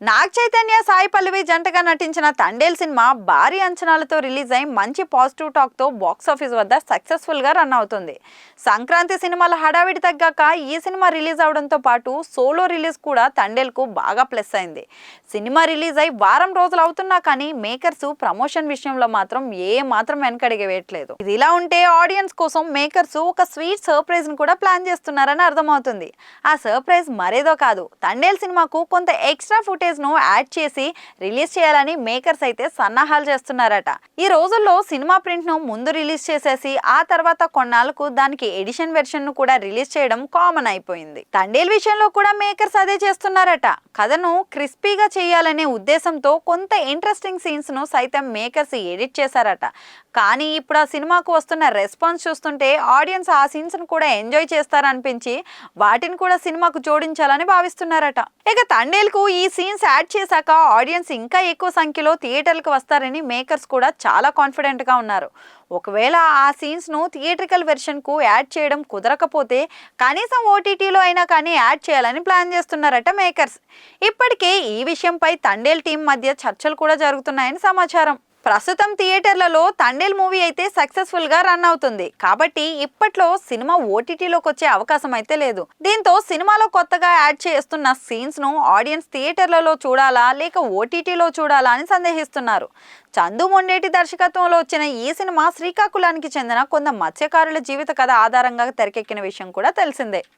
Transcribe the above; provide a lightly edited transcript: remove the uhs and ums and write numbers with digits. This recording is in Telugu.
నాగ్ చైతన్య సాయి పల్లవి జంటగా నటించిన తండేల్ సినిమా భారీ అంచనాలతో రిలీజ్ అయి మంచి పాజిటివ్ టాక్ తో బాక్స్ ఆఫీస్ వద్ద సక్సెస్ఫుల్ గా రన్ అవుతుంది. సంక్రాంతి సినిమాల హడావిడి తగ్గాక ఈ సినిమా రిలీజ్ అవడంతో పాటు సోలో రిలీజ్ కూడా తండేల్ కు బాగా ప్లస్ అయింది. సినిమా రిలీజ్ అయి వారం రోజులు అవుతున్నా కానీ మేకర్స్ ప్రమోషన్ విషయంలో మాత్రం వెనకడిగే వేయట్లేదు. ఇది ఇలా ఉంటే ఆడియన్స్ కోసం మేకర్స్ ఒక స్వీట్ సర్ప్రైజ్ ను కూడా ప్లాన్ చేస్తున్నారని అర్థమవుతుంది. ఆ సర్ప్రైజ్ మరేదో కాదు, తండేల్ సినిమాకు కొంత ఎక్స్ట్రా ఫుటేజ్ ను యాడ్ చేసి రిలీజ్ చేయాలని మేకర్స్ అయితే సన్నాహాలు చేస్తున్నారట. ఈ రోజుల్లో సినిమా ప్రింట్ ను ముందు రిలీజ్ చేసేసి ఆ తర్వాత కొన్నాళ్లకు దానికి ఎడిషన్ వెర్షన్ ను కూడా రిలీజ్ చేయడం కామన్ అయిపోయింది. తండేల్ విషయంలో కూడా మేకర్స్ అదే చేస్తున్నారట. కథను క్రిస్పీగా చేయాలనే ఉద్దేశంతో కొంత ఇంట్రెస్టింగ్ సీన్స్ ను సైతం మేకర్స్ ఎడిట్ చేశారట. కానీ ఇప్పుడు ఆ సినిమాకు వస్తున్న రెస్పాన్స్ చూస్తుంటే ఆడియన్స్ ఆ సీన్స్ ను కూడా ఎంజాయ్ చేస్తారనిపించి వాటిని కూడా సినిమాకు జోడించాలని భావిస్తున్నారట. ఇక తండేల్ కు ఈ సీన్స్ యాడ్ చేశాక ఆడియన్స్ ఇంకా ఎక్కువ సంఖ్యలో థియేటర్లకు వస్తారని మేకర్స్ కూడా చాలా కాన్ఫిడెంట్ గా ఉన్నారు. ఒకవేళ ఆ సీన్స్ ను థియేట్రికల్ వెర్షన్ కు యాడ్ చేయడం కుదరకపోతే కనీసం ఓటీటీలో అయినా కానీ యాడ్ చేయాలని ప్లాన్ చేస్తున్నారట మేకర్స్. ఇప్పటికే ఈ విషయంపై తండేల్ టీం మధ్య చర్చలు కూడా జరుగుతున్నాయని సమాచారం. ప్రస్తుతం థియేటర్లలో తండేల్ మూవీ అయితే సక్సెస్ఫుల్ గా రన్ అవుతుంది కాబట్టి ఇప్పట్లో సినిమా ఓటీటీలోకి వచ్చే అవకాశం అయితే లేదు. దీంతో సినిమాలో కొత్తగా యాడ్ చేస్తున్న సీన్స్ ను ఆడియన్స్ థియేటర్లలో చూడాలా లేక ఓటీటీలో చూడాలా అని సందేహిస్తున్నారు. చందు మొండేటి దర్శకత్వంలో వచ్చిన ఈ సినిమా శ్రీకాకుళానికి చెందిన కొంత మత్స్యకారుల జీవిత కథ ఆధారంగా తెరకెక్కిన విషయం కూడా తెలిసిందే.